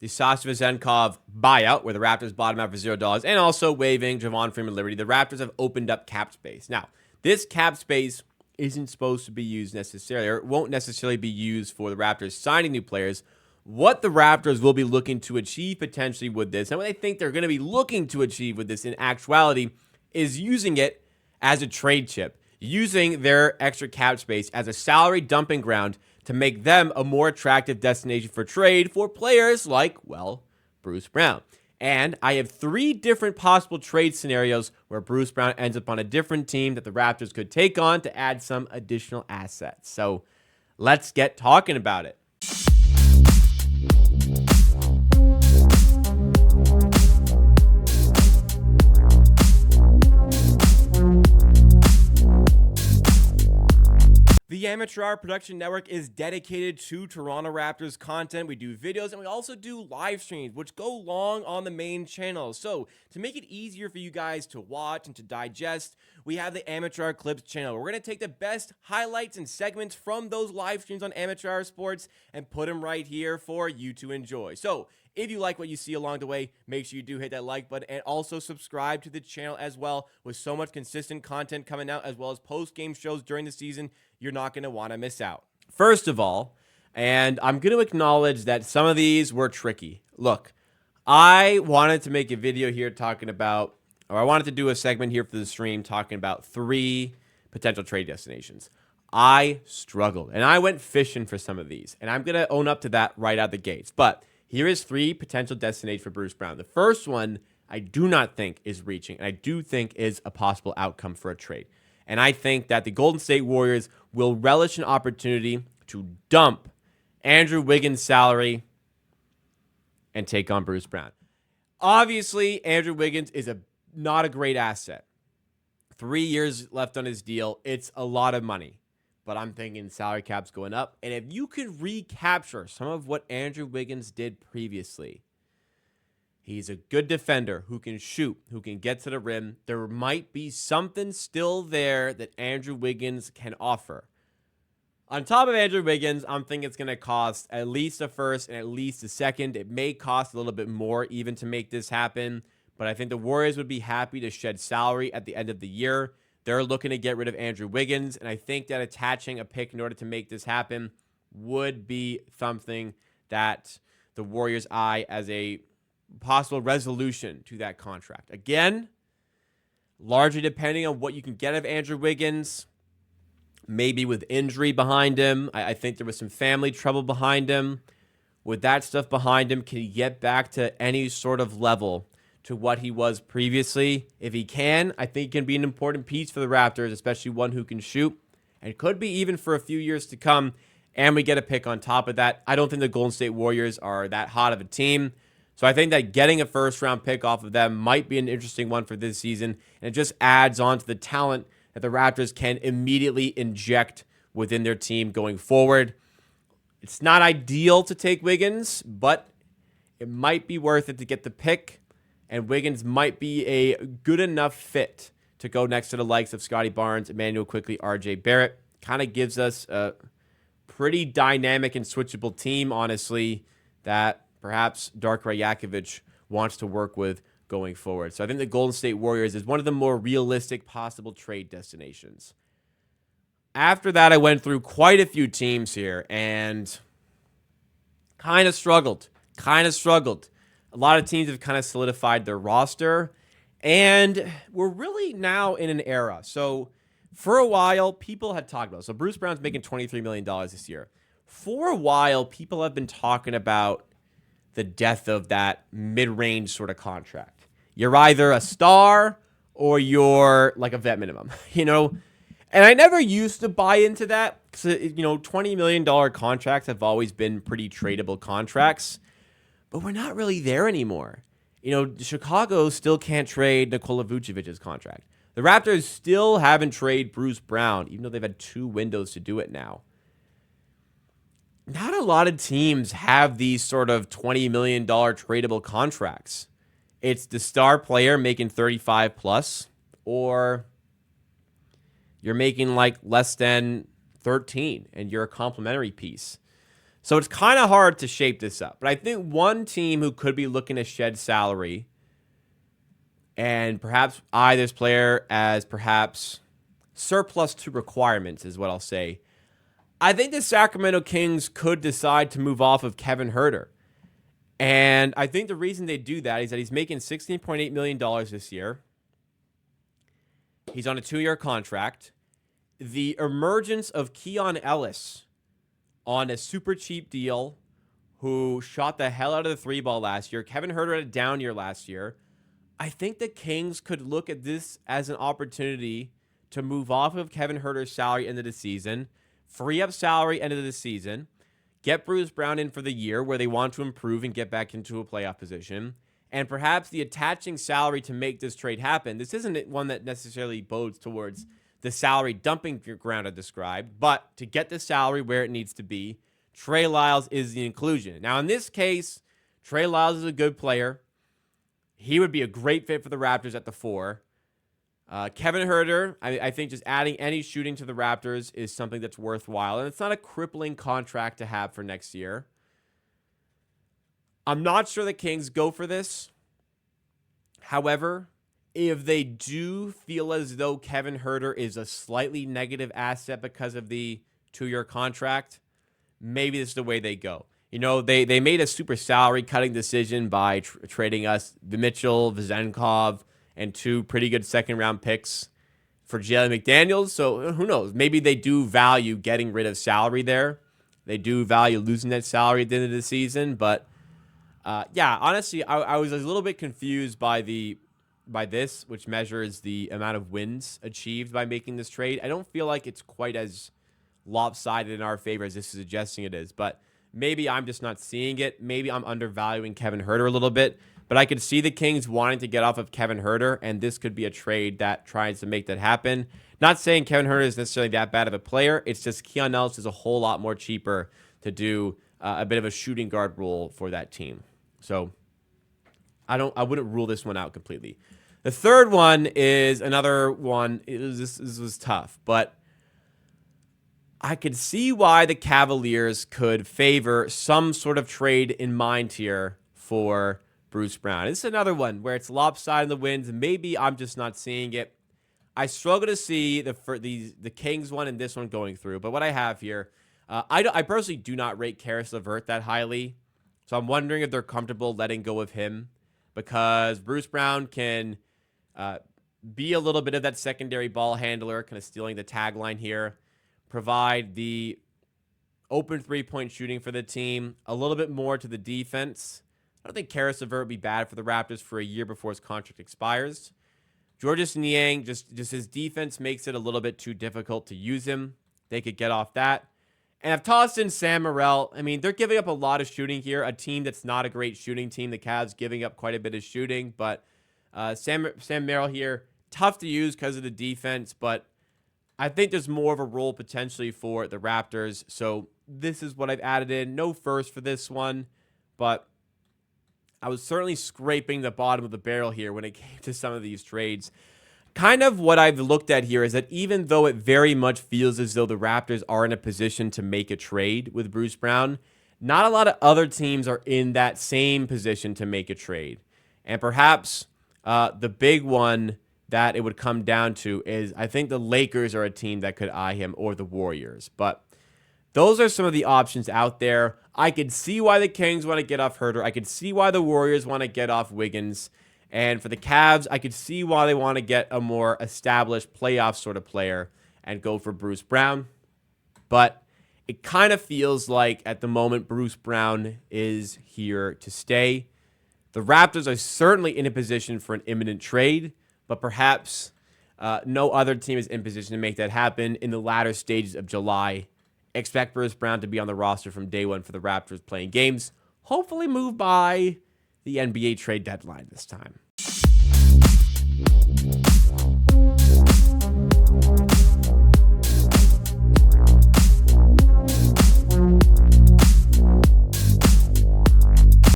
the Sasha Vezenkov buyout, where the Raptors bought him out for $0, and also waiving Javon Freeman-Liberty, the Raptors have opened up cap space. Now, this cap space isn't supposed to be used necessarily, or it won't necessarily be used for the Raptors signing new players. What the Raptors will be looking to achieve potentially with this, and what they think they're going to be looking to achieve with this in actuality, is using it as a trade chip, using their extra cap space as a salary dumping ground to make them a more attractive destination for trade for players like, well, Bruce Brown. And I have 3 different possible trade scenarios where Bruce Brown ends up on a different team that the Raptors could take on to add some additional assets. So let's get talking about it. The Amateur Hour Production Network is dedicated to Toronto Raptors content. We do videos and we also do live streams, which go long on the main channel. So to make it easier for you guys to watch and to digest, we have the Amateur Hour Clips channel. We're going to take the best highlights and segments from those live streams on Amateur Hour Sports and put them right here for you to enjoy. So if you like what you see along the way, make sure you do hit that like button and also subscribe to the channel as well. With so much consistent content coming out as well as post-game shows during the season, you're not going to want to miss out. First of all, and I'm going to acknowledge that some of these were tricky. Look, I wanted to make a video here talking about, or I wanted to do a segment here for the stream talking about 3 potential trade destinations. I struggled, and I went fishing for some of these, and I'm going to own up to that right out the gates. But here is 3 potential destinations for Bruce Brown. The first one I do not think is reaching, and I do think is a possible outcome for a trade. And I think that the Golden State Warriors will relish an opportunity to dump Andrew Wiggins' salary and take on Bruce Brown. Obviously, Andrew Wiggins is not a great asset. 3 years left on his deal. It's a lot of money. But I'm thinking salary cap's going up. And if you could recapture some of what Andrew Wiggins did previously, he's a good defender who can shoot, who can get to the rim. There might be something still there that Andrew Wiggins can offer. On top of Andrew Wiggins, I'm thinking it's going to cost at least a first and at least a second. It may cost a little bit more even to make this happen. But I think the Warriors would be happy to shed salary at the end of the year. They're looking to get rid of Andrew Wiggins, and I think that attaching a pick in order to make this happen would be something that the Warriors eye as a possible resolution to that contract. Again, largely depending on what you can get of Andrew Wiggins, maybe with injury behind him. I think there was some family trouble behind him. With that stuff behind him, can he get back to any sort of level to what he was previously? If he can, I think he can be an important piece for the Raptors, especially one who can shoot, and could be even for a few years to come, and we get a pick on top of that. I don't think the Golden State Warriors are that hot of a team, so I think that getting a first-round pick off of them might be an interesting one for this season, and it just adds on to the talent that the Raptors can immediately inject within their team going forward. It's not ideal to take Wiggins, but it might be worth it to get the pick. And Wiggins might be a good enough fit to go next to the likes of Scotty Barnes, Emmanuel Quickley, RJ Barrett. Kind of gives us a pretty dynamic and switchable team, honestly, that perhaps Darko Rajakovic wants to work with going forward. So I think the Golden State Warriors is one of the more realistic possible trade destinations. After that, I went through quite a few teams here and kind of struggled. A lot of teams have kind of solidified their roster, and we're really now in an era. So for a while, people had talked about it. So Bruce Brown's making $23 million this year. For a while, people have been talking about the death of that mid-range sort of contract. You're either a star or you're like a vet minimum, And I never used to buy into that because, $20 million contracts have always been pretty tradable contracts. But we're not really there anymore. Chicago still can't trade Nikola Vucevic's contract. The Raptors still haven't traded Bruce Brown, even though they've had 2 windows to do it now. Not a lot of teams have these sort of $20 million tradable contracts. It's the star player making 35 plus, or you're making like less than 13 and you're a complimentary piece. So it's kind of hard to shape this up. But I think one team who could be looking to shed salary and perhaps eye this player as perhaps surplus to requirements is what I'll say. I think the Sacramento Kings could decide to move off of Kevin Huerter. And I think the reason they do that is that he's making $16.8 million this year. He's on a 2-year contract. The emergence of Keon Ellis on a super cheap deal, who shot the hell out of the 3-ball last year. Kevin Huerter had a down year last year. I think the Kings could look at this as an opportunity to move off of Kevin Huerter's salary into the season, free up salary into the season, get Bruce Brown in for the year where they want to improve and get back into a playoff position, and perhaps the attaching salary to make this trade happen. This isn't one that necessarily bodes towards the salary dumping ground I described, but to get the salary where it needs to be, Trey Lyles is the inclusion. Now, in this case, Trey Lyles is a good player. He would be a great fit for the Raptors at the 4. Kevin Huerter, I think just adding any shooting to the Raptors is something that's worthwhile, and it's not a crippling contract to have for next year. I'm not sure the Kings go for this. However, if they do feel as though Kevin Huerter is a slightly negative asset because of the 2-year contract, maybe this is the way they go. You know, they made a super salary cutting decision by trading us Mitchell, Vezenkov, and 2 pretty good second-round picks for Jalen McDaniels. So who knows? Maybe they do value getting rid of salary there. They do value losing that salary at the end of the season. But, yeah, honestly, I was a little bit confused by this, which measures the amount of wins achieved by making this trade. I don't feel like it's quite as lopsided in our favor as this is suggesting it is. But maybe I'm just not seeing it. Maybe I'm undervaluing Kevin Huerter a little bit. But I could see the Kings wanting to get off of Kevin Huerter, and this could be a trade that tries to make that happen. Not saying Kevin Huerter is necessarily that bad of a player. It's just Keon Ellis is a whole lot more cheaper to do a bit of a shooting guard role for that team. So I wouldn't rule this one out completely. The third one is another one. This was tough, but I could see why the Cavaliers could favor some sort of trade in mind here for Bruce Brown. This is another one where it's lopsided in the wins. Maybe I'm just not seeing it. I struggle to see the Kings one and this one going through. But what I have here, I personally do not rate Karis LeVert that highly. So I'm wondering if they're comfortable letting go of him, because Bruce Brown can be a little bit of that secondary ball handler, kind of stealing the tagline here, provide the open 3-point shooting for the team, a little bit more to the defense. I don't think Karis LeVert would be bad for the Raptors for a year before his contract expires. Georges Niang, just his defense makes it a little bit too difficult to use him. They could get off that. And I've tossed in Sam Morrell. I mean, they're giving up a lot of shooting here. A team that's not a great shooting team. The Cavs giving up quite a bit of shooting. But Sam Morrell here, tough to use because of the defense. But I think there's more of a role potentially for the Raptors. So this is what I've added in. No first for this one. But I was certainly scraping the bottom of the barrel here when it came to some of these trades. Kind of what I've looked at here is that even though it very much feels as though the Raptors are in a position to make a trade with Bruce Brown, not a lot of other teams are in that same position to make a trade. And perhaps the big one that it would come down to is I think the Lakers are a team that could eye him, or the Warriors. But those are some of the options out there. I could see why the Kings want to get off Huerter. I could see why the Warriors want to get off Wiggins. And for the Cavs, I could see why they want to get a more established playoff sort of player and go for Bruce Brown. But it kind of feels like at the moment Bruce Brown is here to stay. The Raptors are certainly in a position for an imminent trade, but perhaps no other team is in position to make that happen in the latter stages of July. Expect Bruce Brown to be on the roster from day one for the Raptors playing games. Hopefully move by the NBA trade deadline this time.